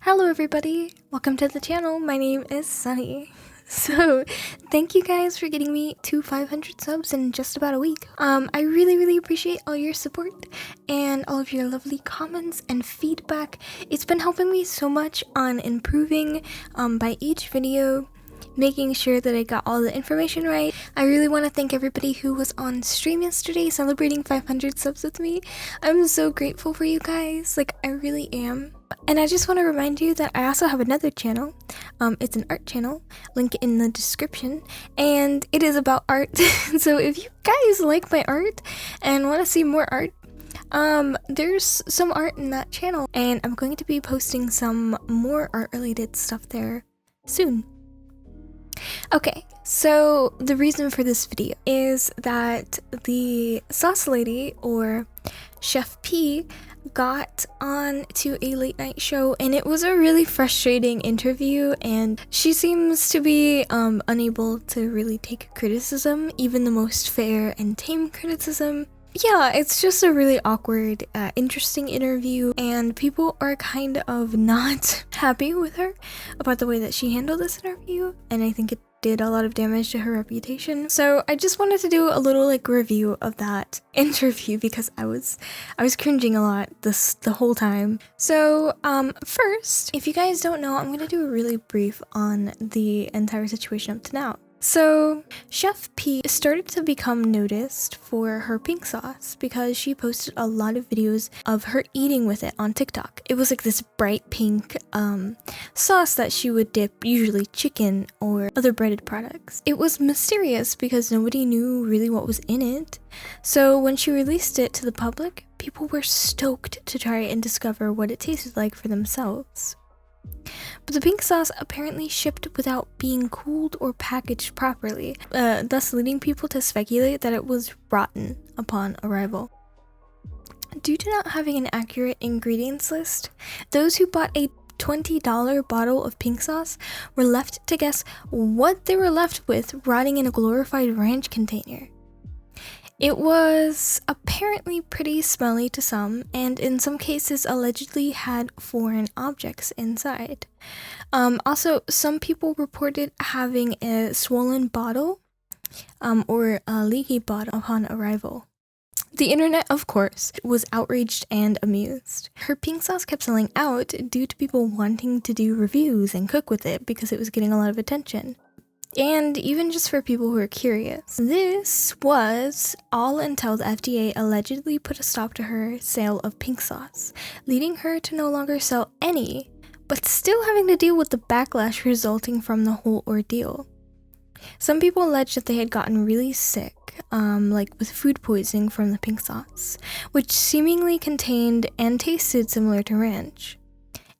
Hello everybody, welcome to the channel. My name is Sunny. So thank you guys for getting me to 500 subs in just about a week. I really appreciate all your support and all of your lovely comments and feedback. It's been helping me so much on improving by each video, making sure that I got all the information right. I really want to thank everybody who was on stream yesterday celebrating 500 subs with me. I'm so grateful for you guys, like I really am. And I just want to remind you that I also have another channel. It's an art channel, link in the description, and it is about art. So if you guys like my art and want to see more art, there's some art in that channel, and I'm going to be posting some more art related stuff there soon. Okay, so the reason for this video is that the sauce lady, or Chef P, got on to a late night show, and it was a really frustrating interview, and she seems to be unable to really take criticism, even the most fair and tame criticism. Yeah, it's just a really awkward, interesting interview, and people are kind of not happy with her about the way that she handled this interview, and I think it did a lot of damage to her reputation. So I just wanted to do a little review of that interview because I was cringing a lot the whole time. So first, if you guys don't know, I'm gonna do a really brief on the entire situation up to now. So Chef P started to become noticed for her pink sauce because she posted a lot of videos of her eating with it on TikTok. It was like this bright pink sauce that she would dip usually chicken or other breaded products. It was mysterious because nobody knew really what was in it. So when she released it to the public, people were stoked to try and discover what it tasted like for themselves. But the pink sauce apparently shipped without being cooled or packaged properly, thus leading people to speculate that it was rotten upon arrival. Due to not having an accurate ingredients list, those who bought a $20 bottle of pink sauce were left to guess what they were left with rotting in a glorified ranch container. It was apparently pretty smelly to some, and in some cases allegedly had foreign objects inside. Also, some people reported having a swollen bottle or a leaky bottle upon arrival. The internet, of course, was outraged and amused. Her pink sauce kept selling out due to people wanting to do reviews and cook with it because it was getting a lot of attention. And even just for people who are curious. This was all until the FDA allegedly put a stop to her sale of pink sauce, leading her to no longer sell any, but still having to deal with the backlash resulting from the whole ordeal. Some people alleged that they had gotten really sick, with food poisoning from the pink sauce, which seemingly contained and tasted similar to ranch.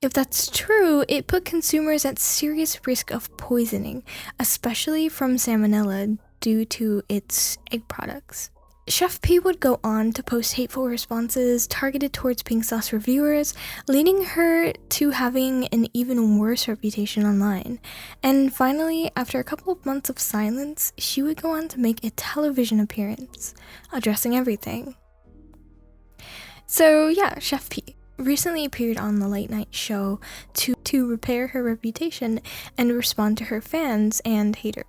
If that's true, it put consumers at serious risk of poisoning, especially from salmonella due to its egg products. Chef P would go on to post hateful responses targeted towards pink sauce reviewers, leading her to having an even worse reputation online. And finally, after a couple of months of silence, she would go on to make a television appearance, addressing everything. So yeah, Chef P recently appeared on the late night show to repair her reputation and respond to her fans and haters.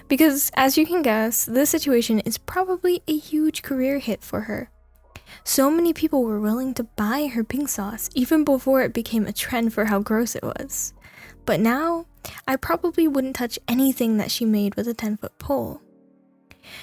Because, as you can guess, this situation is probably a huge career hit for her. So many people were willing to buy her pink sauce even before it became a trend for how gross it was. But now, I probably wouldn't touch anything that she made with a 10-foot pole.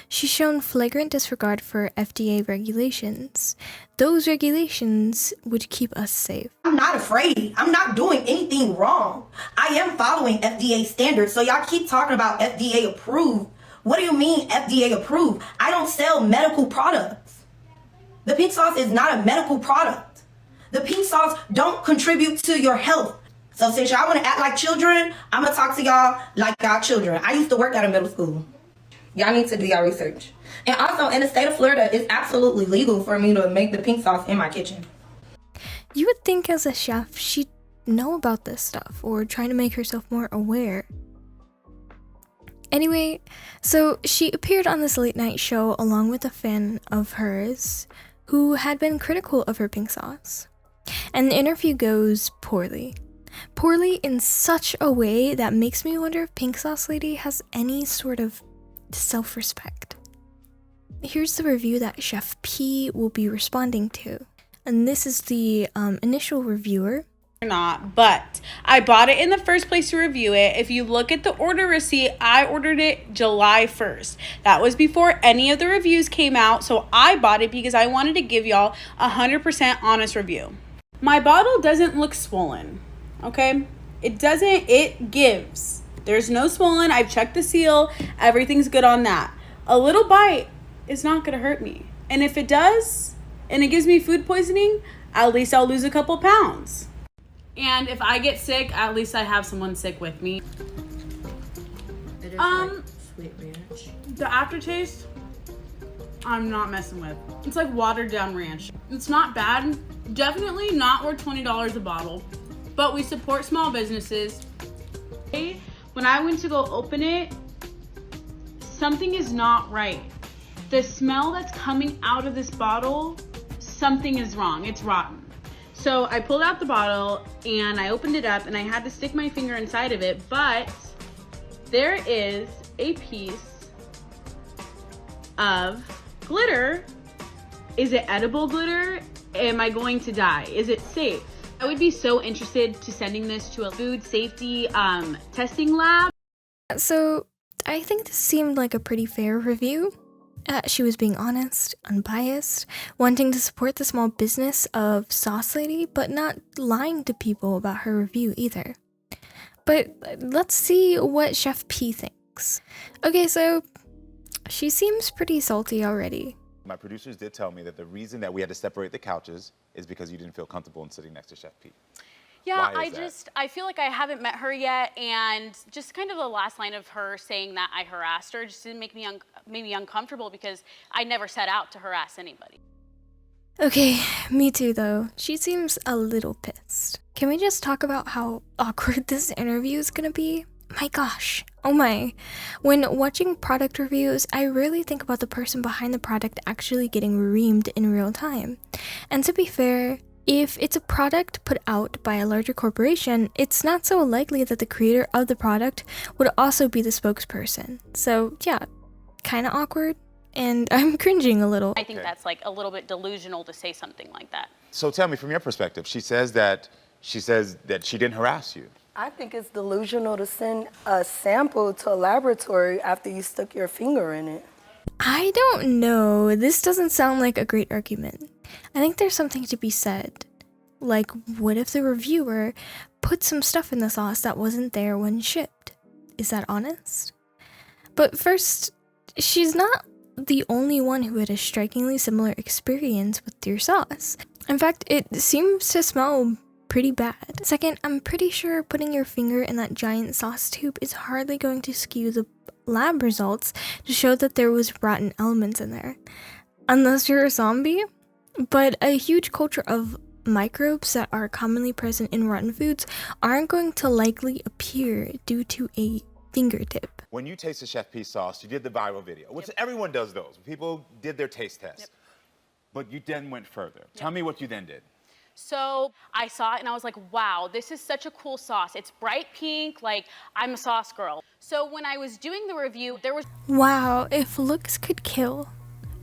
She's shown flagrant disregard for FDA regulations. Those regulations would keep us safe. I'm not afraid. I'm not doing anything wrong. I am following FDA standards. So y'all keep talking about FDA approved. What do you mean FDA approved? I don't sell medical products. The pink sauce is not a medical product. The pink sauce don't contribute to your health. So since y'all want to act like children, I'm going to talk to y'all like y'all children. I used to work at a middle school. Y'all need to do y'all research. And also, in the state of Florida, it's absolutely legal for me to make the pink sauce in my kitchen. You would think as a chef, she'd know about this stuff or try to make herself more aware. Anyway, so she appeared on this late night show along with a fan of hers who had been critical of her pink sauce. And the interview goes poorly. Poorly in such a way that makes me wonder if Pink Sauce Lady has any sort of self-respect. Here's the review that Chef P will be responding to. And this is the initial reviewer. Not, but I bought it in the first place to review it. If you look at the order receipt, I ordered it July 1st. That was before any of the reviews came out, so I bought it because I wanted to give y'all 100% honest review. My bottle doesn't look swollen, okay? It doesn't, it gives. There's no swollen. I've checked the seal. Everything's good on that. A little bite is not gonna hurt me. And if it does, and it gives me food poisoning, at least I'll lose a couple pounds. And if I get sick, at least I have someone sick with me. It is like sweet ranch. The aftertaste, I'm not messing with. It's like watered down ranch. It's not bad. Definitely not worth $20 a bottle, but we support small businesses. When I went to go open it, something is not right. The smell that's coming out of this bottle, something is wrong. It's rotten. So I pulled out the bottle and I opened it up and I had to stick my finger inside of it, but there is a piece of glitter. Is it edible glitter? Am I going to die? Is it safe? I would be so interested to sending this to a food safety testing lab. So I think this seemed like a pretty fair review. She was being honest, unbiased, wanting to support the small business of Sauce Lady, but not lying to people about her review either. But let's see what Chef P thinks. Okay, so she seems pretty salty already. My producers did tell me that the reason that we had to separate the couches is because you didn't feel comfortable in sitting next to Chef P. Yeah, Why is that? I feel like I haven't met her yet, and just kind of the last line of her saying that I harassed her just didn't make me uncomfortable because I never set out to harass anybody. Okay, me too though. She seems a little pissed. Can we just talk about how awkward this interview is gonna be? My gosh, oh my. When watching product reviews, I really think about the person behind the product actually getting reamed in real time. And to be fair, if it's a product put out by a larger corporation, it's not so likely that the creator of the product would also be the spokesperson. So yeah, kind of awkward, and I'm cringing a little. I think that's like a little bit delusional to say something like that. So tell me, from your perspective, she says that she didn't harass you. I think it's delusional to send a sample to a laboratory after you stuck your finger in it. I don't know. This doesn't sound like a great argument. I think there's something to be said. Like, what if the reviewer put some stuff in the sauce that wasn't there when shipped? Is that honest? But first, she's not the only one who had a strikingly similar experience with your sauce. In fact, it seems to smell pretty bad. Second, I'm pretty sure putting your finger in that giant sauce tube is hardly going to skew the lab results to show that there was rotten elements in there. Unless you're a zombie. But a huge culture of microbes that are commonly present in rotten foods aren't going to likely appear due to a fingertip. When you tasted Chef P sauce, you did the viral video, which everyone does those. People did their taste test. But you then went further. Tell me what you then did. So I saw it and I was like, wow, this is such a cool sauce. It's bright pink, like I'm a sauce girl. So when I was doing the review, there was Wow, if looks could kill,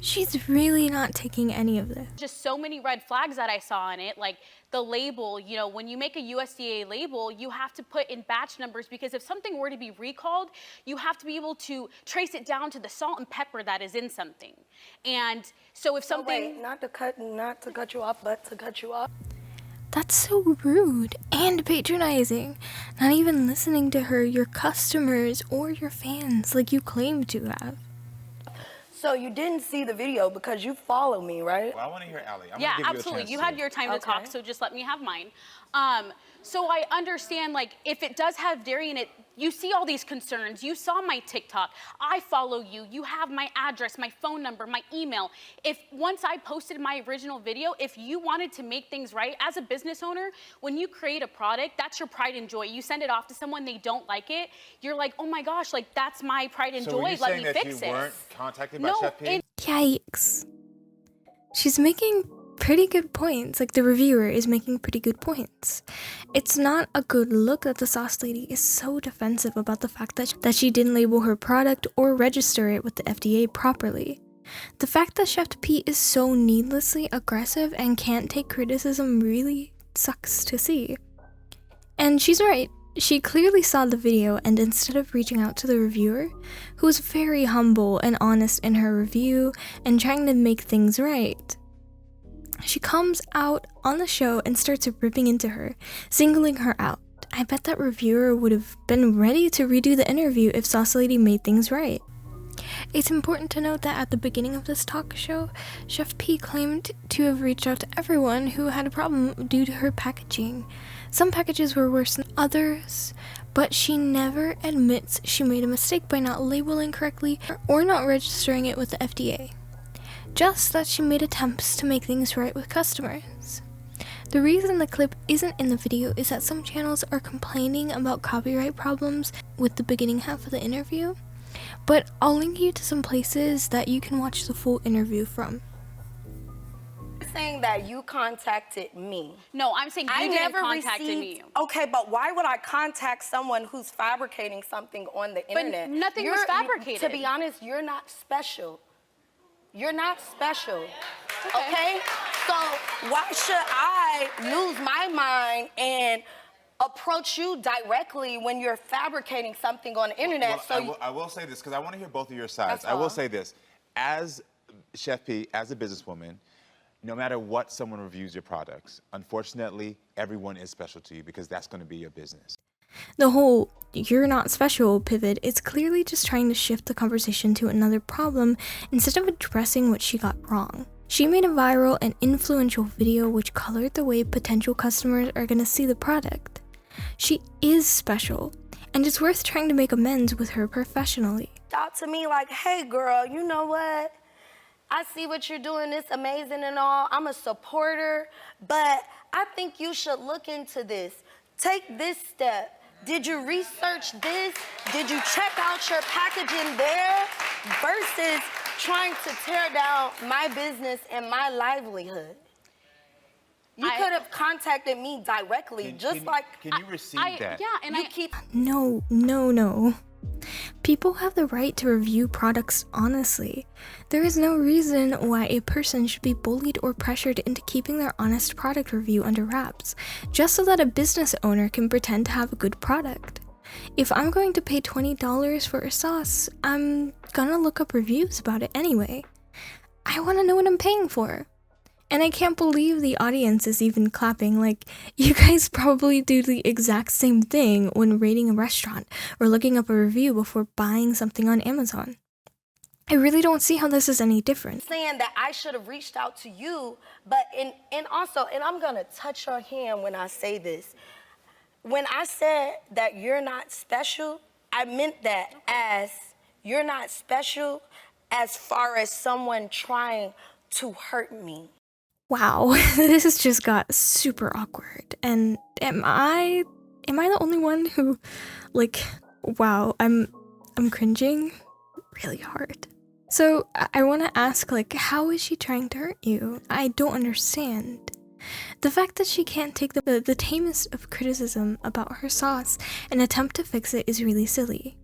she's really not taking any of this. just so many red flags that I saw in it, like the label, you know, when you make a USDA label, you have to put in batch numbers because if something were to be recalled, you have to be able to trace it down to the salt and pepper that is in something. And so if something... Wait, not to cut you off, but to cut you off. That's so rude and patronizing. Not even listening to her, your customers, or your fans like you claim to have. So you didn't see the video because you follow me, right? Well, I want to hear Allie. Yeah, absolutely. You had your time to talk, so just let me have mine. So I understand, like, if it does have dairy in it, you see all these concerns. You saw my TikTok. I follow you. You have my address, my phone number, my email. If once I posted my original video, if you wanted to make things right, as a business owner, when you create a product, that's your pride and joy. You send it off to someone, they don't like it. You're like, oh my gosh, like, that's my pride and joy. Let me fix it. So you weren't contacted by Chef P? Yikes. She's making pretty good points. Like, the reviewer is making pretty good points. It's not a good look that the sauce lady is so defensive about the fact that she didn't label her product or register it with the FDA properly. The fact that Chef P is so needlessly aggressive and can't take criticism really sucks to see. And she's right. She clearly saw the video, and instead of reaching out to the reviewer, who was very humble and honest in her review and trying to make things right, she comes out on the show and starts ripping into her, singling her out. I bet that reviewer would have been ready to redo the interview if Sauce Lady made things right. It's important to note that at the beginning of this talk show, Chef P claimed to have reached out to everyone who had a problem due to her packaging. Some packages were worse than others, but she never admits she made a mistake by not labeling correctly or not registering it with the FDA. Just that she made attempts to make things right with customers. The reason the clip isn't in the video is that some channels are complaining about copyright problems with the beginning half of the interview, but I'll link you to some places that you can watch the full interview from. Saying that you contacted me. No, I'm saying you didn't contact me. Okay, but why would I contact someone who's fabricating something on the internet? But nothing was fabricated. To be honest, you're not special. You're not special. Okay? So why should I lose my mind and approach you directly when you're fabricating something on the internet? Well, I will say this, because I want to hear both of your sides. I will say this. As Chef P, as a businesswoman, no matter what someone reviews your products, unfortunately, everyone is special to you because that's going to be your business. The whole "you're not special" pivot is clearly just trying to shift the conversation to another problem instead of addressing what she got wrong. She made a viral and influential video which colored the way potential customers are going to see the product. She is special, and it's worth trying to make amends with her professionally. Out to me like, hey girl, you know what? I see what you're doing, it's amazing and all. I'm a supporter, but I think you should look into this. Take this step. Did you research this? Did you check out your packaging there? Versus trying to tear down my business and my livelihood. You could have contacted me directly, Can you receive that? Yeah, and No. People have the right to review products honestly. There is no reason why a person should be bullied or pressured into keeping their honest product review under wraps, just so that a business owner can pretend to have a good product. If I'm going to pay $20 for a sauce, I'm gonna look up reviews about it anyway. I want to know what I'm paying for. And I can't believe the audience is even clapping. Like, you guys probably do the exact same thing when rating a restaurant or looking up a review before buying something on Amazon. I really don't see how this is any different. Saying that I should have reached out to you, but and I'm gonna touch your hand when I say this. When I said that you're not special, I meant that as you're not special as far as someone trying to hurt me. Wow, this has just got super awkward. And am I the only one who, like, wow, I'm cringing really hard. So I want to ask, like, how is she trying to hurt you? I don't understand. The fact that she can't take the tamest of criticism about her sauce and attempt to fix it is really silly.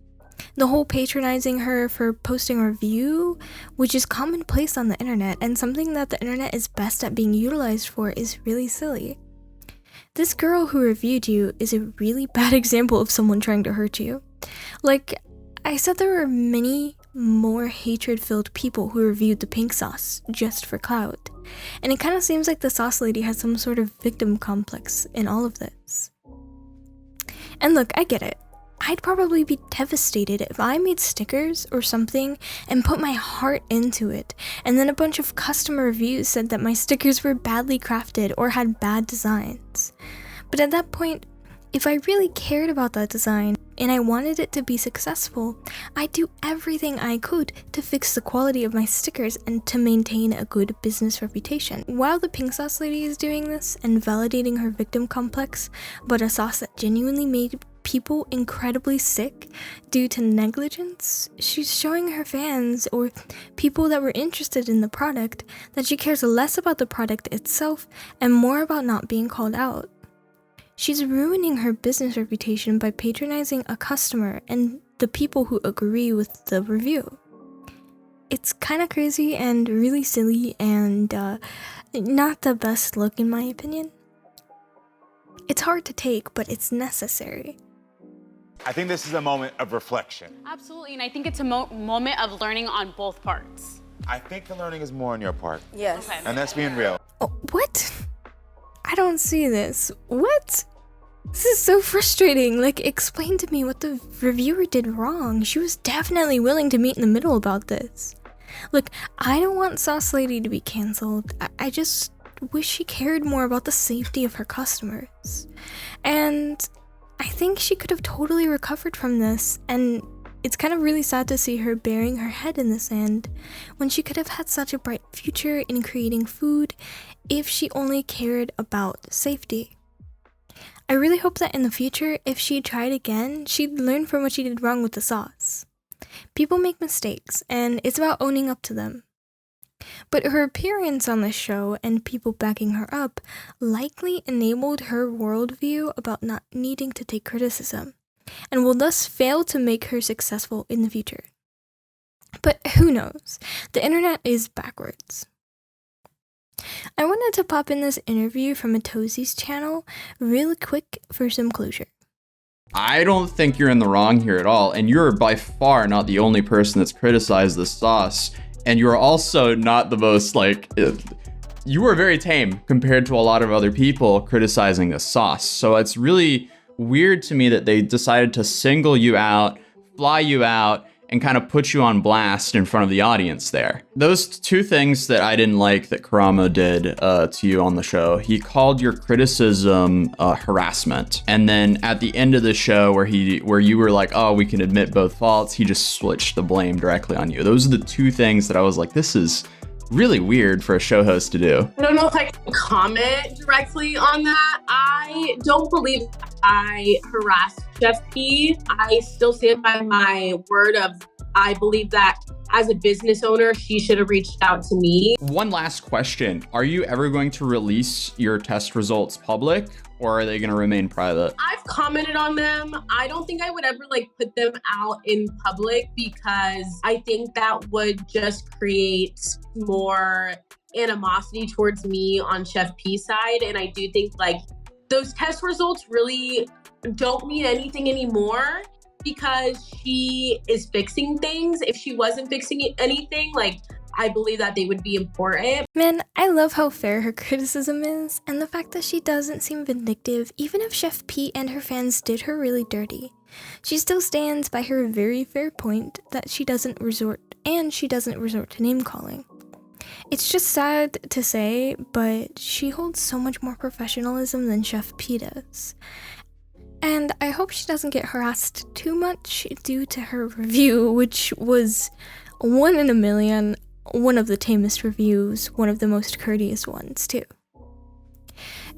The whole patronizing her for posting a review, which is commonplace on the internet and something that the internet is best at being utilized for, is really silly. This girl who reviewed you is a really bad example of someone trying to hurt you. Like, I said, there were many more hatred-filled people who reviewed the pink sauce just for clout. And it kind of seems like the sauce lady has some sort of victim complex in all of this. And look, I get it. I'd probably be devastated if I made stickers or something and put my heart into it, and then a bunch of customer reviews said that my stickers were badly crafted or had bad designs. But at that point, if I really cared about that design and I wanted it to be successful, I'd do everything I could to fix the quality of my stickers and to maintain a good business reputation. While the pink sauce lady is doing this and validating her victim complex, but a sauce that genuinely made people incredibly sick due to negligence, she's showing her fans or people that were interested in the product that she cares less about the product itself and more about not being called out. She's ruining her business reputation by patronizing a customer and the people who agree with the review. It's kind of crazy and really silly and not the best look in my opinion. It's hard to take, but it's necessary. I think this is a moment of reflection. Absolutely, and I think it's a moment of learning on both parts. I think the learning is more on your part. Yes. Okay. And that's being real. Oh, what? I don't see this. What? This is so frustrating. Like, explain to me what the reviewer did wrong. She was definitely willing to meet in the middle about this. Look, I don't want Sauce Lady to be canceled. I just wish she cared more about the safety of her customers. And I think she could have totally recovered from this, and it's kind of really sad to see her burying her head in the sand when she could have had such a bright future in creating food if she only cared about safety. I really hope that in the future, if she tried again, she'd learn from what she did wrong with the sauce. People make mistakes, and it's about owning up to them. But her appearance on the show and people backing her up likely enabled her worldview about not needing to take criticism, and will thus fail to make her successful in the future. But who knows? The internet is backwards. I wanted to pop in this interview from Matosi's channel really quick for some closure. I don't think you're in the wrong here at all, and you're by far not the only person that's criticized this sauce, and you're also not the most, you were very tame compared to a lot of other people criticizing this sauce. So it's really weird to me that they decided to single you out, fly you out, and kind of put you on blast in front of the audience there. Those two things that I didn't like that Karamo did to you on the show, he called your criticism harassment. And then at the end of the show where you were like, oh, we can admit both faults, he just switched the blame directly on you. Those are the two things that I was like, this is really weird for a show host to do. I don't know if I can comment directly on that. I don't believe I harassed Chef P. I still stand by my word of I believe that as a business owner, she should have reached out to me. One last question. Are you ever going to release your test results public, or are they going to remain private? I've commented on them. I don't think I would ever put them out in public because I think that would just create more animosity towards me on Chef P's side. And I do think those test results really don't mean anything anymore because she is fixing things. If she wasn't fixing anything, I believe that they would be important. Man, I love how fair her criticism is, and the fact that she doesn't seem vindictive, even if Chef P and her fans did her really dirty. She still stands by her very fair point that she doesn't resort to name calling. It's just sad to say, but she holds so much more professionalism than Chef P does. And I hope she doesn't get harassed too much due to her review, which was 1 in a million, one of the tamest reviews, one of the most courteous ones too.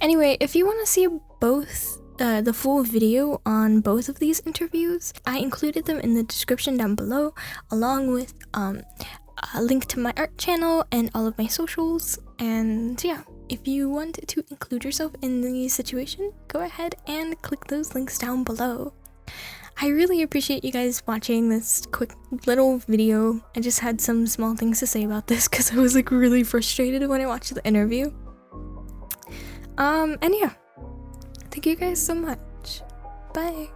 Anyway, if you want to see both the full video on both of these interviews, I included them in the description down below, along with a link to my art channel and all of my socials. And yeah, if you want to include yourself in the situation, go ahead and click those links down below. I really appreciate you guys watching this quick little video. I just had some small things to say about this because I was really frustrated when I watched the interview. And yeah, thank you guys so much. Bye.